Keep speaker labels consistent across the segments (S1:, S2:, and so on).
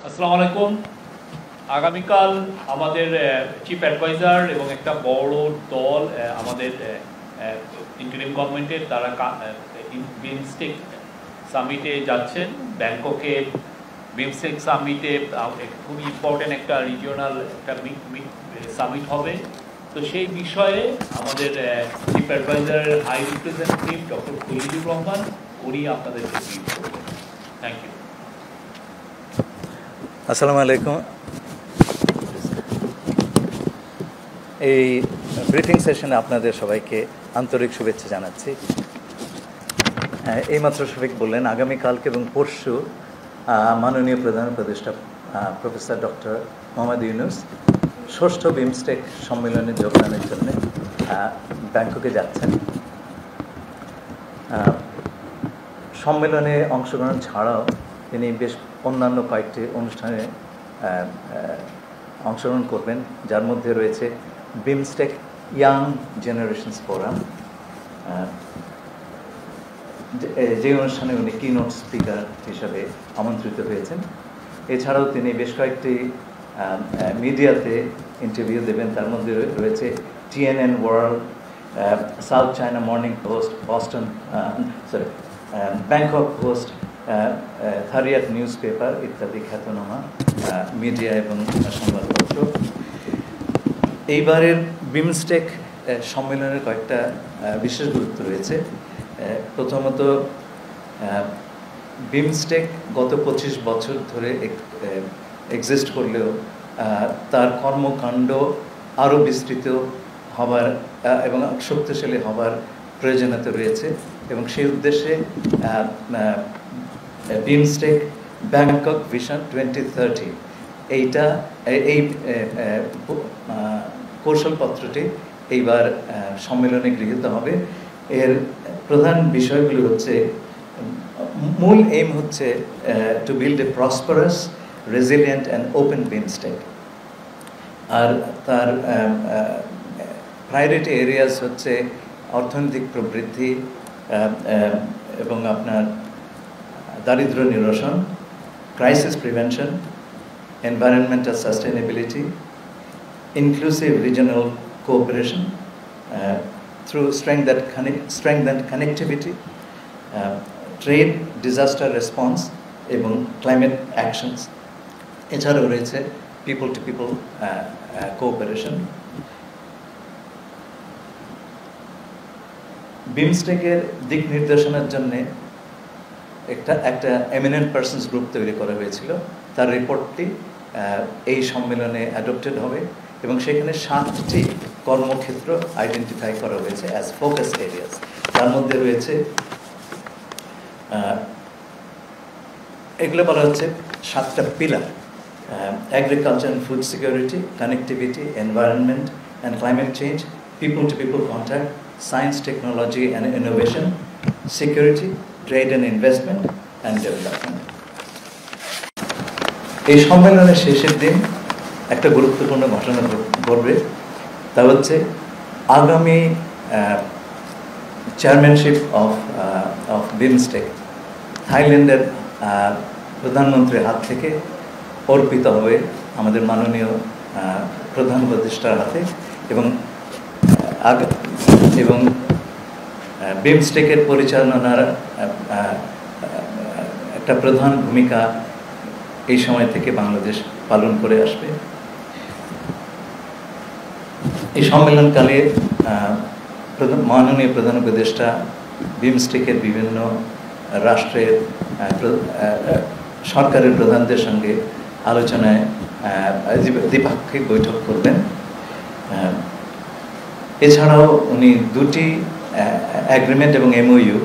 S1: আসসালামু আলাইকুম। আগামীকাল আমাদের চিফ অ্যাডভাইজার এবং একটা বড় দল আমাদের ইন্টারিম গভর্নমেন্টের তারা বিমস্টেক সামিটে যাচ্ছেন ব্যাংককে। বিমস্টেক সামিটে খুবই ইম্পর্টেন্ট একটা রিজিওনাল একটা সামিট হবে। তো সেই বিষয়ে আমাদের চিফ অ্যাডভাইজারের high representative doctor Khalilur Rahman উনি আপনাদেরকে ব্রিফ করবেন। Thank you.
S2: আসসালামু আলাইকুম। এই ব্রিফিং সেশনে আপনাদের সবাইকে আন্তরিক শুভেচ্ছা জানাচ্ছি। এইমাত্র শফিক বললেন আগামীকালকে এবং পরশু মাননীয় প্রধান উপদেষ্টা প্রফেসর ডক্টর মোহাম্মদ ইউনুস ষষ্ঠ বিমস্টেক সম্মেলনে যোগদানের জন্য ব্যাংককে যাচ্ছেন। সম্মেলনে অংশগ্রহণ ছাড়াও তিনি বেশ অন্যান্য কয়েকটি অনুষ্ঠানে অংশগ্রহণ করবেন, যার মধ্যে রয়েছে বিমস্টেক ইয়াং জেনারেশনস ফোরাম, যে অনুষ্ঠানে উনি কিনোট স্পিকার হিসাবে আমন্ত্রিত হয়েছেন। এছাড়াও তিনি বেশ কয়েকটি মিডিয়াতে ইন্টারভিউ দেবেন, তার মধ্যে রয়েছে TNN world, South China Morning Post, Bangkok Post, থারিয়াত নিউজ পেপার ইত্যাদি খ্যাতনামা মিডিয়া এবং সংবাদপত্র। এইবারের বিমস্টেক সম্মেলনের কয়েকটা বিশেষ গুরুত্ব রয়েছে। প্রথমত, বিমস্টেক গত 25 বছর ধরে এক্সিস্ট করলেও তার কর্মকাণ্ড আরও বিস্তৃত হবার এবং শক্তিশালী হবার প্রয়োজনীয়তা রয়েছে, এবং সেই উদ্দেশ্যে বিমস্টেক ব্যাংকক ভিশন 2030 এই কৌশলপত্রটি এইবার সম্মেলনে গৃহীত হবে। এর প্রধান বিষয়গুলি হচ্ছে, মূল এইম হচ্ছে to build a prosperous, resilient and open BIMSTEC. আর তার প্রায়োরিটি এরিয়াস হচ্ছে অর্থনৈতিক প্রবৃদ্ধি এবং আপনার দারিদ্র্য নিরসন, crisis prevention, environmental sustainability, inclusive regional cooperation through strengthened connectivity, trade, disaster response এবং climate actions. এছাড়াও রয়েছে people to people cooperation. বিমস্টেকের দিক নির্দেশনার জন্য একটা এমিনেন্ট পার্সনস গ্রুপ তৈরি করা হয়েছিল। তার রিপোর্টটি এই সম্মেলনে অ্যাডপ্টেড হবে এবং সেখানে 7টি কর্মক্ষেত্র আইডেন্টিফাই করা হয়েছে অ্যাজ ফোকাস এরিয়াস। তার মধ্যে রয়েছে, এগুলো বলা হচ্ছে 7টা pillar: agriculture and food security, connectivity, environment and climate change, people to people contact, science, technology and innovation, security, trade and investment and development. এই সম্মেলনের শেষের দিন একটা গুরুত্বপূর্ণ ঘটনা ঘটবে, তা হচ্ছে আগামী চেয়ারম্যানশিপ অফ বিমস্টেক থাইল্যান্ডের প্রধানমন্ত্রীর হাত থেকে অর্পিত হবে আমাদের মাননীয় প্রধান উপদেষ্টার হাতে, এবং বিমস্টেকের পরিচালনার একটা প্রধান ভূমিকা এই সময় থেকে বাংলাদেশ পালন করে আসবে। এই সম্মেলনকালে মাননীয় প্রধান উপদেষ্টা বিমস্টেকের বিভিন্ন রাষ্ট্রের সরকারের প্রধানদের সঙ্গে আলোচনায় দ্বিপাক্ষিক বৈঠক করবেন। এছাড়াও উনি 2টি অ্যাগ্রিমেন্ট এবং MOU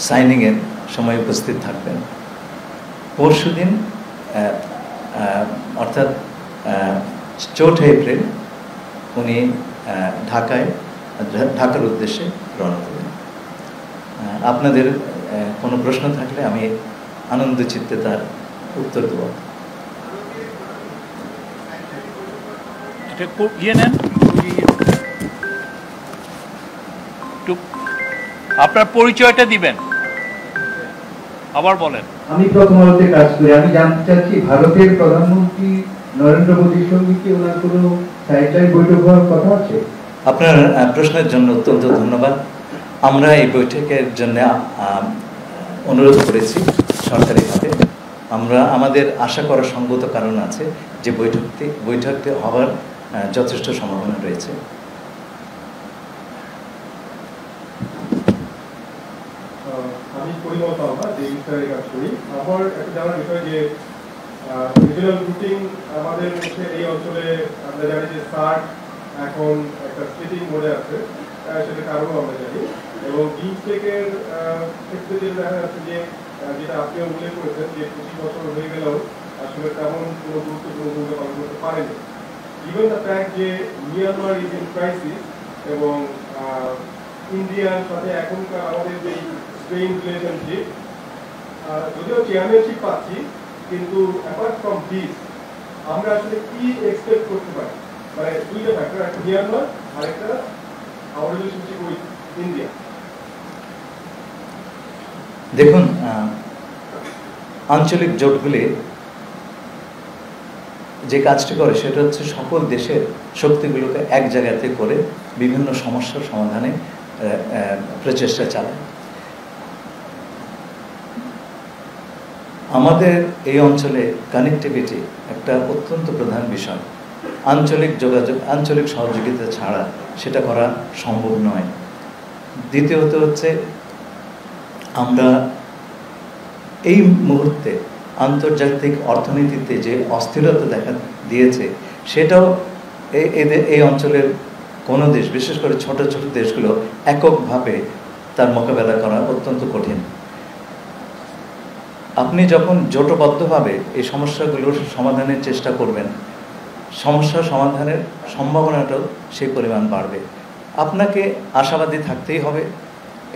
S2: সাইনিংয়ের সময় উপস্থিত থাকবেন। পরশুদিন অর্থাৎ 4 এপ্রিল উনি ঢাকার উদ্দেশ্যে রওনা দেবেন। আপনাদের কোনো প্রশ্ন থাকলে আমি আনন্দ চিত্তে তার উত্তর দেব।
S1: আপনার পরিচয়টা দিবেন, আবার বলেন।
S3: আমি প্রথম আলোতে কাজ করি। আমি জানতে চাচ্ছি ভারতের প্রধানমন্ত্রী নরেন্দ্র মোদীর সঙ্গে কি ওনার কোনো সাইডলাইন বৈঠক হওয়ার কথা আছে?
S2: আপনার প্রশ্নের জন্য অত্যন্ত ধন্যবাদ। আমরা এই বৈঠকের জন্য অনুরোধ করেছি সরকারিভাবে। আমরা আমাদের আশা করার সঙ্গত কারণ আছে যে বৈঠকটি হওয়ার যথেষ্ট সম্ভাবনা রয়েছে।
S4: আমি পরিমল পাওয়া যে বিষয়ে কাজ করি। আমার একটা জানার বিষয় যে রিজিওনাল রুটিং আমাদের হচ্ছে এই অঞ্চলে আমরা জানি যে সার্ক এখন একটা স্প্লিটিং মোডে আছে, সেটা কারণও আমরা জানি। এবং বিমস্টেকের ক্ষেত্রে যেটা দেখা যাচ্ছে যে যেটা আপনিও উল্লেখ করেছেন যে 25 বছর হয়ে গেলেও আসলে তেমন কোনো গুরুত্বপূর্ণ ভূমিকা পালন করতে পারেনি। ইভেন দ্য ফ্যাক্ট যে মিয়ানমার ইজ ইন ক্রাইসিস এবং ইন্ডিয়ার সাথে এখনকার আমাদের যে স্ট্রেইন রিলেশনশিপ, যদিও চেয়ারম্যানশিপ পাচ্ছি, কিন্তু অ্যাপার্ট ফ্রম দিস আমরা আসলে কি এক্সপেক্ট করতে পারি? মানে দুইটা ফ্যাক্টর, একটা মিয়ানমার আর একটা আওয়ার রিলেশনশিপ উইথ ইন্ডিয়া।
S2: দেখুন, আঞ্চলিক জোটগুলি যে কাজটি করে সেটা হচ্ছে সকল দেশের শক্তিগুলোকে এক জায়গাতে করে বিভিন্ন সমস্যার সমাধানে প্রচেষ্টা চালায়। আমাদের এই অঞ্চলে কানেক্টিভিটি একটা অত্যন্ত প্রধান বিষয়। আঞ্চলিক যোগাযোগ, আঞ্চলিক সহযোগিতা ছাড়া সেটা করা সম্ভব নয়। দ্বিতীয়ত হচ্ছে আমরা এই মুহূর্তে আন্তর্জাতিক অর্থনীতিতে যে অস্থিরতা দেখা দিয়েছে সেটাও এই অঞ্চলের কোনো দেশ, বিশেষ করে ছোট ছোট দেশগুলো এককভাবে তার মোকাবেলা করা অত্যন্ত কঠিন। আপনি যখন জোটবদ্ধভাবে এই সমস্যাগুলোর সমাধানের চেষ্টা করবেন, সমস্যা সমাধানের সম্ভাবনাটাও সেই পরিমাণ বাড়বে। আপনাকে আশাবাদী থাকতেই হবে।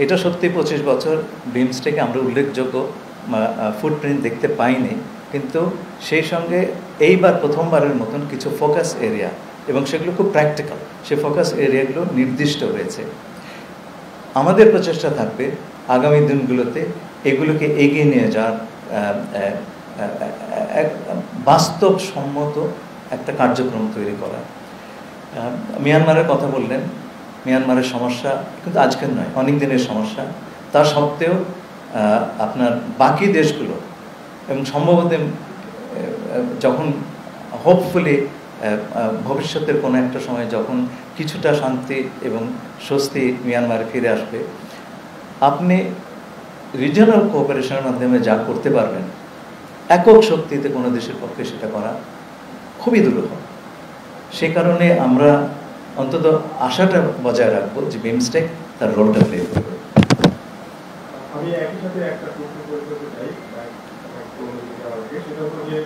S2: এটা সত্যি 25 বছর বিমস্টেকে আমরা উল্লেখযোগ্য ফুটপ্রিন্ট দেখতে পাইনি, কিন্তু সেই সঙ্গে এইবার প্রথমবারের মতন কিছু ফোকাস এরিয়া, এবং সেগুলো খুব প্র্যাকটিক্যাল, সেই ফোকাস এরিয়াগুলো নির্দিষ্ট হয়েছে। আমাদের প্রচেষ্টা থাকবে আগামী দিনগুলোতে এগুলোকে এগিয়ে নিয়ে যাওয়ার বাস্তবসম্মত একটা কার্যক্রম তৈরি করা। মিয়ানমারের কথা বললেন, মিয়ানমারের সমস্যা কিন্তু আজকের নয়, অনেক দিনের সমস্যা। তা সত্ত্বেও আপনার বাকি দেশগুলো এবং সম্ভবত যখন হোপফুলি ভবিষ্যতের কোনো একটা সময় যখন কিছুটা শান্তি এবং স্বস্তি মিয়ানমারে ফিরে আসবে, আপনি রিজিওনাল কোঅপারেশনের মাধ্যমে যা করতে পারবেন, একক শক্তিতে কোনো দেশের পক্ষে সেটা করা খুবই দুরূহ। সেই কারণে আমরা অন্তত আশাটা বজায় রাখবো যে বিমস্টেক তার রোলটা প্লে করবে।
S4: আমি একই সাথে একটা প্রশ্ন করতে চাই, সেটা হলো যে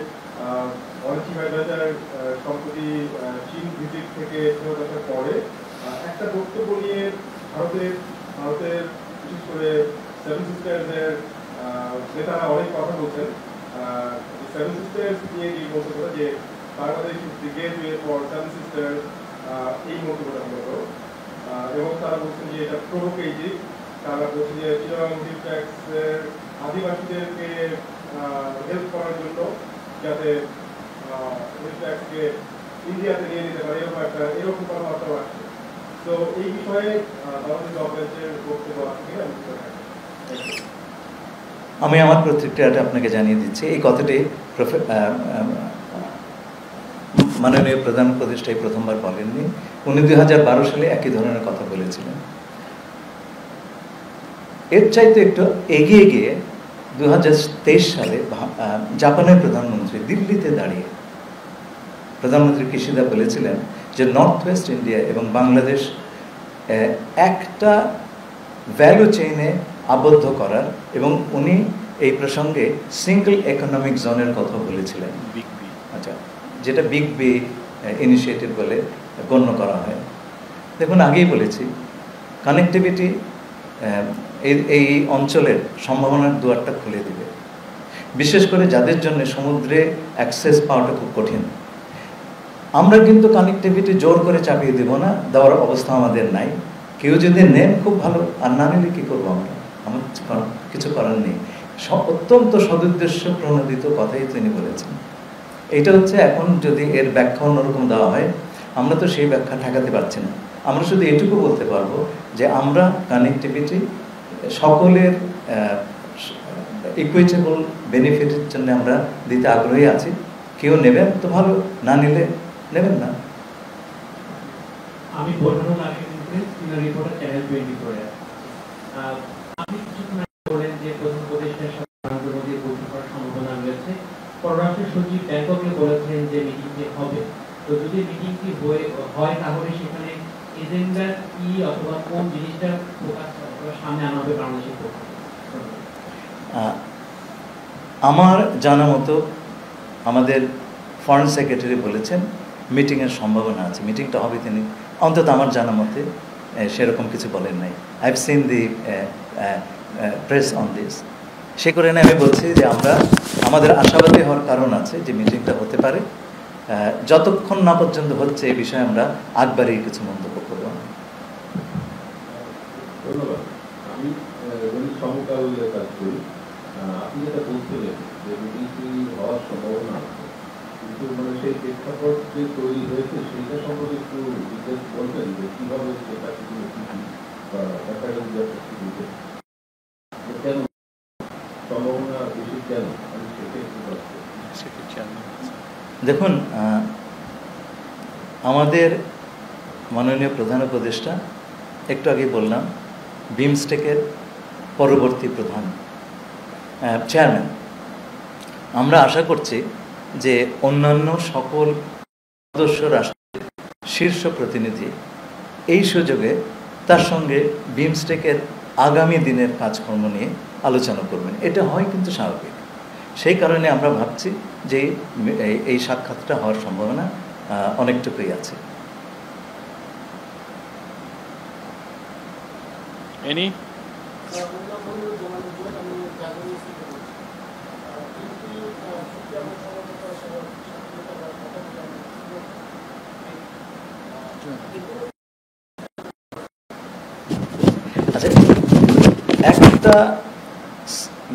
S4: ওয়ানচি ভাইরাজার সম্প্রতি চীন ভিজিট থেকে ফেরত আসার পরে একটা বক্তব্য নিয়ে ভারতের বিশেষ করে সেভেন সিস্টার্সের নেতারা অনেক কথা বলছেন। সেভেন সিস্টার্স নিয়ে যে বক্তব্যটা যে Bangladesh is the gateway for seven sisters, এই মন্তব্যটা মূলত, এবং তারা বলছেন যে এটা প্রভোকেটিভ। তারা বলছে যে চিটাগং হিল ট্যাক্সের আদিবাসীদেরকে হেল্প করার জন্য যাতে হিল ট্যাক্সকে ইন্ডিয়াতে নিয়ে নিতে পারে, এরকম কথাবার্তা আসছে। তো এই বিষয়ে বাংলাদেশ গভর্নমেন্টের বক্তব্য আছে কিনা?
S2: আমি আমার প্রতিক্রিয়াটা আপনাকে জানিয়ে দিচ্ছি। এই কথাটি মাননীয় প্রধান উপদেষ্টাই প্রথমবার বলেননি, উনি 2012 সালে একই ধরনের কথা বলেছিলেন। এর চাইতে একটু এগিয়ে গিয়ে 2023 সালে জাপানের প্রধানমন্ত্রী দিল্লিতে দাঁড়িয়ে প্রধানমন্ত্রী কিশিদা বলেছিলেন যে নর্থ ওয়েস্ট ইন্ডিয়া এবং বাংলাদেশ একটা ভ্যালু চেইনে আবদ্ধ করার, এবং উনি এই প্রসঙ্গে সিঙ্গল ইকোনমিক জোনের কথা বলেছিলেন। আচ্ছা, যেটা বিগ বি ইনিশিয়েটিভ বলে গণ্য করা হয়। দেখুন, আগেই বলেছি কানেক্টিভিটি এই অঞ্চলের সম্ভাবনার দুয়ারটা খুলে দিবে, বিশেষ করে যাদের জন্য সমুদ্রে অ্যাক্সেস পাওয়াটা খুব কঠিন। আমরা কিন্তু কানেক্টিভিটি জোর করে চাপিয়ে দেব না, দেওয়ার অবস্থা আমাদের নাই। কেউ যদি নেন খুব ভালো, আর না নিলে কী করবো আমরা? আমার কিছু করার নেই। অত্যন্ত সদুদ্দেশ্য প্রণোদিত কথাই তিনি বলেছেন। এটা হচ্ছে এখন যদি এর ব্যাখ্যা অন্যরকম দেওয়া হয়, আমরা তো সেই ব্যাখ্যা ঠেকাতে পারছি না। আমরা শুধু এটুকু বলতে পারবো যে আমরা কানেক্টিভিটি সকলের ইকুইটেবল বেনিফিটের জন্য আমরা দিতে আগ্রহী আছি। কেউ নেবেন তো ভালো, না নিলে নেবেন না।
S5: আমি বোরহানুল আমিন সিনিয়র রিপোর্টার চ্যানেল 24 এর। আপনি কিছুক্ষণ আগে বলেন যে প্রধান উপদেষ্টার সাথে নরেন্দ্র মোদীর বৈঠক করার সম্ভাবনা রয়েছে। পররাষ্ট্র সচিব ব্যাংককে বলেছেন যে মিটিংটি হবে। তো যদি মিটিংটি হয় তাহলে সেখানে এজেন্ডা কি অথবা কোন জিনিসটা ফোকাস সামনে আনা হবে বাংলাদেশের পক্ষে?
S2: আমার জানা মতো আমাদের ফরেন সেক্রেটারি বলেছেন মিটিংয়ের সম্ভাবনা আছে, মিটিংটা হবে। তিনি অন্তত আমার জানা মতে সেরকম কিছু বলেন নাই। I have seen the press on this. সে কারণে আমি বলছি যে আমাদের আশাবাদী হওয়ার কারণ আছে যে মিটিংটা হতে পারে। যতক্ষণ না পর্যন্ত হচ্ছে এই বিষয়ে আমরা আগ বাড়িয়ে কিছু মন্তব্য করব না।
S6: ধন্যবাদ। আমি সমকালে কাজ করি। আপনি যেটা বলছিলেন যে মিটিংটি হওয়ার সম্ভাবনা আছে, কিন্তু মানে সেই প্রেক্ষাপট যে তৈরি হয়েছে সেইটা সম্পর্কে একটু ডিটেলস বলবেন যে কীভাবে সেটা কিছু বা কেন সম্ভাবনা বেশি, কেন আমি সেটা একটু
S2: দেখুন, আমাদের মাননীয় প্রধান উপদেষ্টা একটু আগে বললাম বিমস্টেকের পরবর্তী প্রধান চেয়ারম্যান। আমরা আশা করছি যে অন্যান্য সকল সদস্য রাষ্ট্রের শীর্ষ প্রতিনিধি এই সুযোগে তার সঙ্গে বিমস্টেকের আগামী দিনের কাজকর্ম নিয়ে আলোচনা করবেন। এটা হয় কিন্তু স্বাভাবিক। সেই কারণে আমরা ভাবছি যে এই সাক্ষাৎটা হওয়ার সম্ভাবনা অনেকটুকুই আছে। আচ্ছা, একটা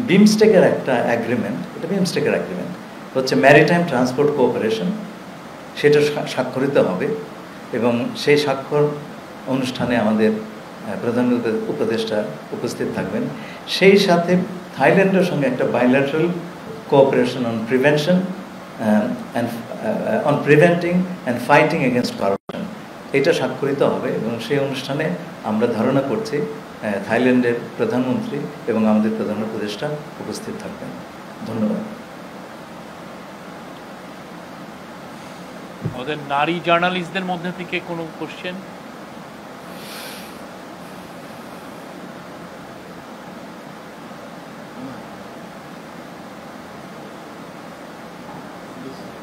S2: বিমস্টেকের একটা অ্যাগ্রিমেন্ট, এটা বিমস্টেকের অ্যাগ্রিমেন্ট হচ্ছে ম্যারিটাইম ট্রান্সপোর্ট কোঅপারেশন, সেটা স্বাক্ষরিত হবে এবং সেই স্বাক্ষর অনুষ্ঠানে আমাদের প্রধান উপদেষ্টা উপস্থিত থাকবেন। সেই সাথে থাইল্যান্ডের সঙ্গে একটা bilateral cooperation on prevention on preventing and fighting against corruption, এটা স্বাক্ষরিত হবে এবং সেই অনুষ্ঠানে আমরা ধারণা করছি থাইল্যান্ডের প্রধানমন্ত্রী এবং আমাদের প্রধান উপদেষ্টা উপস্থিত থাকবেন। ধন্যবাদ।
S1: ওদের নারী জার্নালিস্টদের মধ্যে থেকে কোনো কোশ্চেন?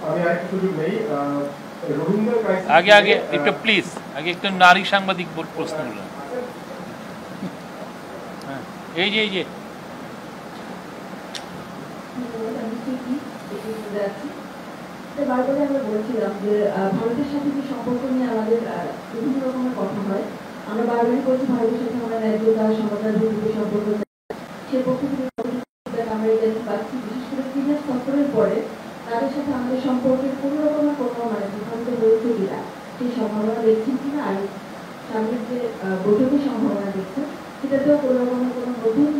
S4: আমি আরেকটু সুযোগ নেই।
S1: আগে একটু প্লিজ আগে একটু নারী সাংবাদিক প্রশ্ন হলো। এই যে
S7: বারবারই আমরা বলছিলাম যে ভারতের সাথে যে সম্পর্ক নিয়ে আমাদের বিভিন্ন রকমের কথা হয়, আমরা বারবারই বলছি ভারতের সাথে আমরা ন্যায্যতা, সমতার ভিত্তিতে সম্পর্ক, সে পক্ষ থেকে আমরা এই দেখতে পাচ্ছি। বিশেষ করে চীনের সফরের পরে তাদের সাথে আমাদের সম্পর্কের কোনো রকমের কোনো বিভ্রান্ত হয়েছে কিনা সেই সম্ভাবনা দেখছেন কিনা, আর সামনের যে বৈঠকের সম্ভাবনা দেখছেন সেটাতেও কোনো রকমের কোনো নতুন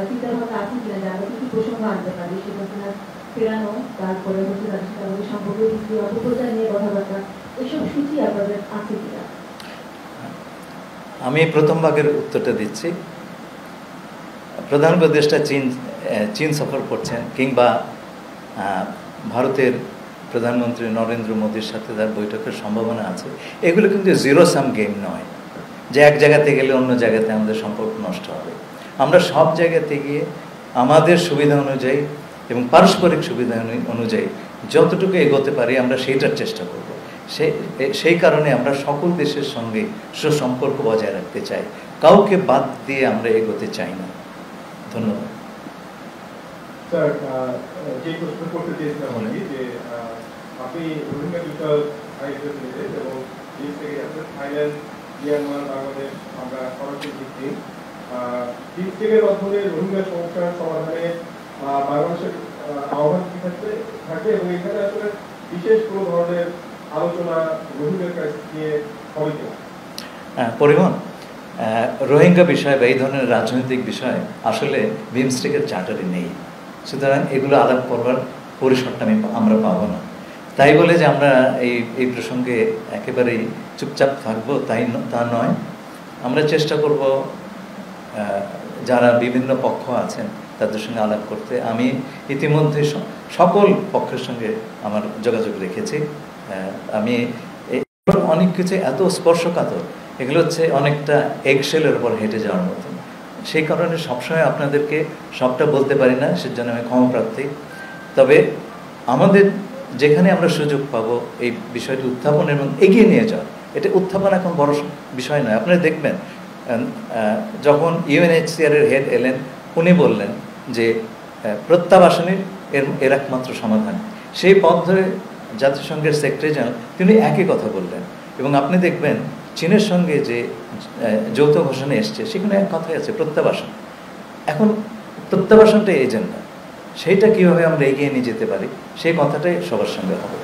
S7: চিন্তাভাবনা আছে কিনা, যে আমরা কিছু প্রসঙ্গ আনতে পারি সেটা কিনা ফেরানো, তারপরে হচ্ছে তাদের সাথে আমাদের সম্পর্কের ভিত্তি অপপ্রচার নিয়ে কথাবার্তা, এসব সূচি আপনাদের আছে কিনা?
S2: আমি প্রথম ভাগের উত্তরটা দিচ্ছি। প্রধান উপদেষ্টা চীন সফর করছেন কিংবা ভারতের প্রধানমন্ত্রী নরেন্দ্র মোদীর সাথে তার বৈঠকের সম্ভাবনা আছে, এগুলো কিন্তু জিরো সাম গেম নয় যে এক জায়গাতে গেলে অন্য জায়গাতে আমাদের সম্পর্ক নষ্ট হবে। আমরা সব জায়গাতে গিয়ে আমাদের সুবিধা অনুযায়ী এবং পারস্পরিক সুবিধা অনুযায়ী যতটুকু এগোতে পারি আমরা সেইটার চেষ্টা করব। সেই কারণে আমরা সকল দেশের সঙ্গে সুসম্পর্ক বজায় রাখতে চাই, কাউকে বাদ দিয়ে আমরা এগোতে চাই না। ধন্যবাদ।
S4: স্যার, যে প্রশ্ন করতে চেয়েছিলাম আমি যে আপনি রোহিঙ্গা বিষয়ক হাই প্রেসিডেন্ট এবং দেশ থেকে আছেন থাইল্যান্ড, মিয়ানমার, বাংলাদেশ, আমরা সরাসরি বিমস্টেকের মাধ্যমে রোহিঙ্গা সমস্যার সমাধানে বাংলাদেশের আহ্বান কি থাকবে এবং এখানে আসলে বিশেষ কোনো ধরনের আলোচনা রোহিঙ্গা ক্রাইসিস নিয়ে হবে কিনা?
S2: পরিবহন রোহিঙ্গা বিষয় বা এই ধরনের রাজনৈতিক বিষয় আসলে বিমস্টেকের চার্টারে নেই, সুতরাং এগুলো আলাপ করবার পরিসরটা আমরা পাবো না। তাই বলে যে আমরা এই প্রসঙ্গে একেবারেই চুপচাপ থাকবো তা নয়, আমরা চেষ্টা করব যারা বিভিন্ন পক্ষ আছেন তাদের সঙ্গে আলাপ করতে। আমি ইতিমধ্যে সকল পক্ষের সঙ্গে আমার যোগাযোগ রেখেছি। আমি অনেক কিছু এত স্পর্শকাতর, এগুলো হচ্ছে অনেকটা এগশেলের উপর হেঁটে যাওয়ার মতন, সেই কারণে সবসময় আপনাদেরকে সবটা বলতে পারি না, সেজন্য আমি ক্ষমাপ্রার্থী। তবে আমাদের যেখানে আমরা সুযোগ পাবো এই বিষয়টি উত্থাপন এবং এগিয়ে নিয়ে যাওয়া, এটা উত্থাপন এখন বড় বিষয় নয়। আপনারা দেখবেন যখন UNHCR এর হেড এলেন, উনি বললেন যে প্রত্যাবাসনের এর একমাত্র সমাধান। সেই পথ ধরে জাতিসংঘের সেক্রেটারি জেনারেল তিনি একই কথা বললেন, এবং আপনি দেখবেন চীনের সঙ্গে যে যৌথ ঘোষণা এসছে সেখানে এক কথাই আছে, প্রত্যাবাসন। এখন প্রত্যাবাসনটাই এজেন্ডা, সেইটা কিভাবে আমরা এগিয়ে নিয়ে যেতে পারি সেই কথাটাই সবার সঙ্গে হবে।